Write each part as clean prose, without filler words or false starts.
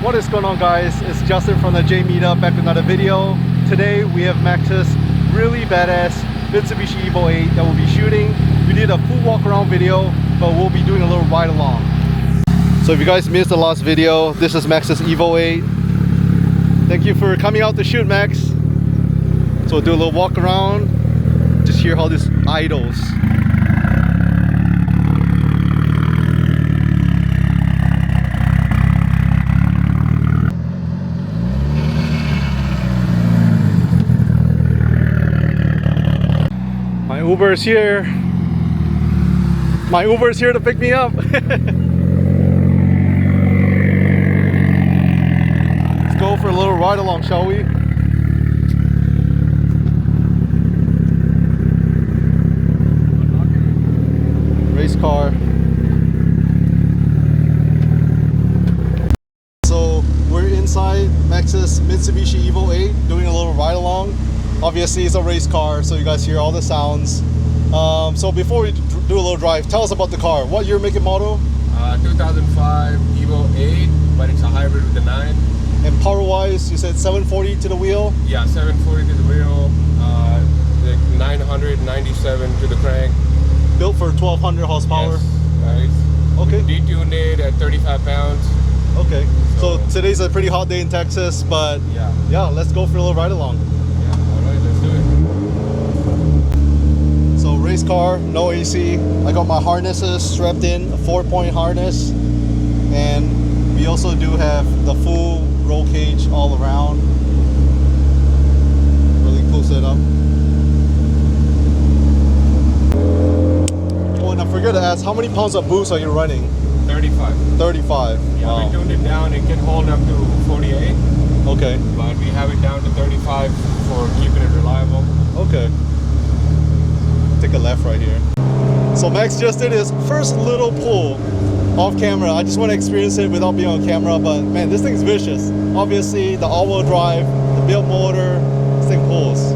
What is going on, guys? It's Justin from the J Meetup, back with another video. Today we have Max's really badass Mitsubishi Evo 8 that we'll be shooting. We did a full walk around video, but we'll be doing a little ride along. So if you guys missed the last video, this is Max's Evo 8. Thank you for coming out to shoot, Max. So we'll do a little walk around, just hear how this idles. My Uber is here. My Uber is here to pick me up. Let's go for a little ride along, shall we? Race car. So we're inside Max's Mitsubishi Evo 8 doing a little ride along. Obviously it's a race car, so you guys hear all the sounds. So before we do a little drive, tell us about the car. What year, make, and model? 2005 Evo 8, but it's a hybrid with the 9. And power-wise, you said 740 to the wheel? Yeah, 740 to the wheel, 997 to the crank. Built for 1200 horsepower? Yes, nice. Okay. Detuned it at 35 pounds. Okay. So today's a pretty hot day in Texas, but yeah, let's go for a little ride along. So race car, no AC. I got my harnesses strapped in, a 4-point harness, and we also do have the full roll cage all around. Really cool setup. Oh, and I forgot to ask, how many pounds of boost are you running? 35. 35. Yeah, wow. We tuned it down. It can hold up to 48. Okay. But we have it down to 35 for keeping it reliable. Okay. Take a left right here. So Max just did his first little pull off camera. I just want to experience it without being on camera, but man, this thing's vicious. Obviously the all-wheel drive, the built motor, this thing pulls.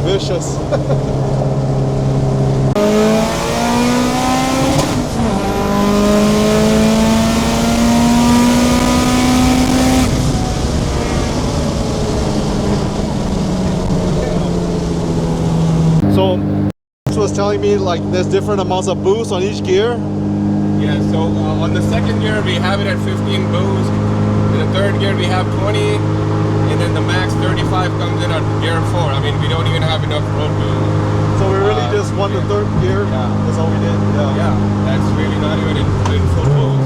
Vicious. So this was telling me like there's different amounts of boost on each gear. Yeah, so on the second gear we have it at 15 boost. In the third gear we have 20. And then the max 35 comes in at gear 4. I mean, we don't even have enough road boost. So we really just won the third gear. Yeah. That's all we did. Yeah, that's really not even in full boost.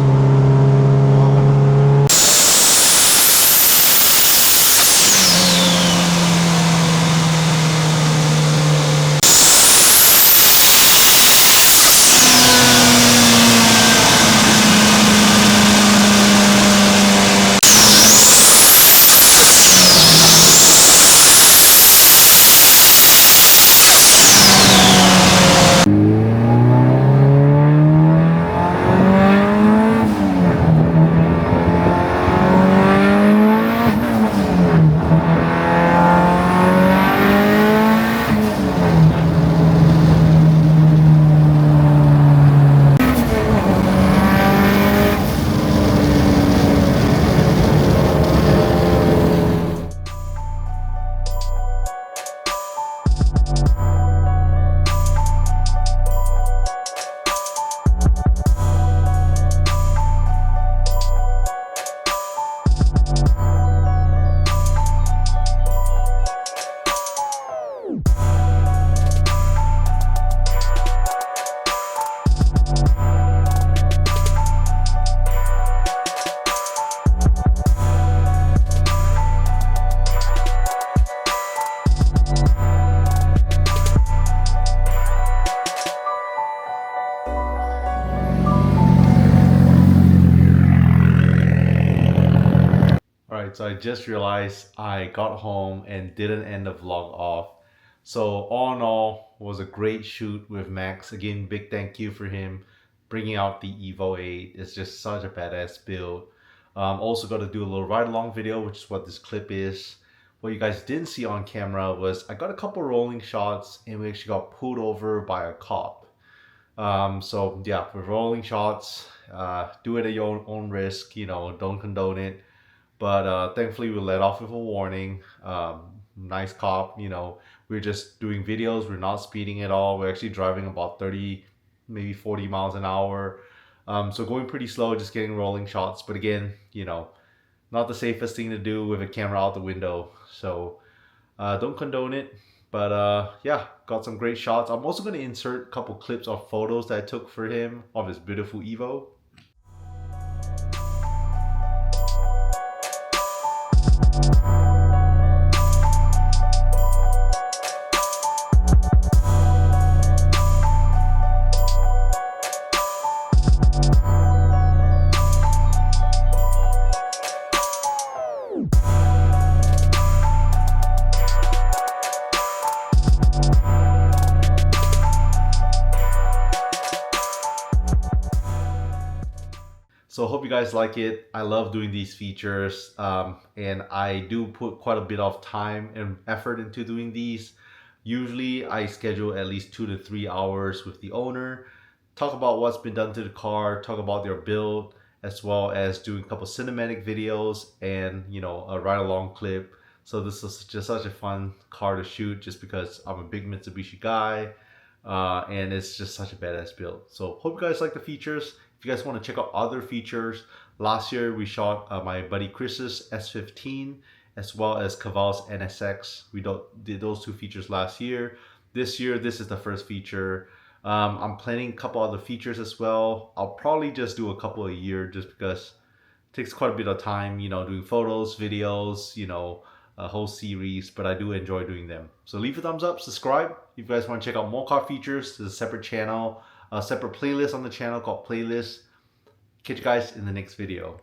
Rallinspired. So I just realized I got home and didn't end the vlog off. So all in all, was a great shoot with Max. Again, big thank you for him bringing out the Evo 8. It's just such a badass build. Also got to do a little ride along video, which is what this clip is. What you guys didn't see on camera was I got a couple rolling shots and we actually got pulled over by a cop. So yeah, with rolling shots, do it at your own risk, you know, don't condone it. But thankfully we let off with a warning. Nice cop, you know, we're just doing videos, we're not speeding at all. We're actually driving about 30, maybe 40 miles an hour. So going pretty slow, just getting rolling shots. But again, you know, not the safest thing to do with a camera out the window. So don't condone it. But yeah, got some great shots. I'm also going to insert a couple clips of photos that I took for him of his beautiful Evo. So hope you guys like it. I love doing these features and I do put quite a bit of time and effort into doing these. Usually I schedule at least 2 to 3 hours with the owner, talk about what's been done to the car, talk about their build, as well as doing a couple cinematic videos and, you know, a ride along clip. So this is just such a fun car to shoot just because I'm a big Mitsubishi guy and it's just such a badass build. So hope you guys like the features. If you guys want to check out other features, last year we shot my buddy Chris's S15 as well as Caval's NSX. We did those 2 features last year. This year, this is the first feature. I'm planning a couple other features as well. I'll probably just do a couple a year just because it takes quite a bit of time, you know, doing photos, videos, you know, a whole series, but I do enjoy doing them. So leave a thumbs up, subscribe. If you guys want to check out more car features, there's a separate channel, a separate playlist on the channel called Playlist. Catch you guys in the next video.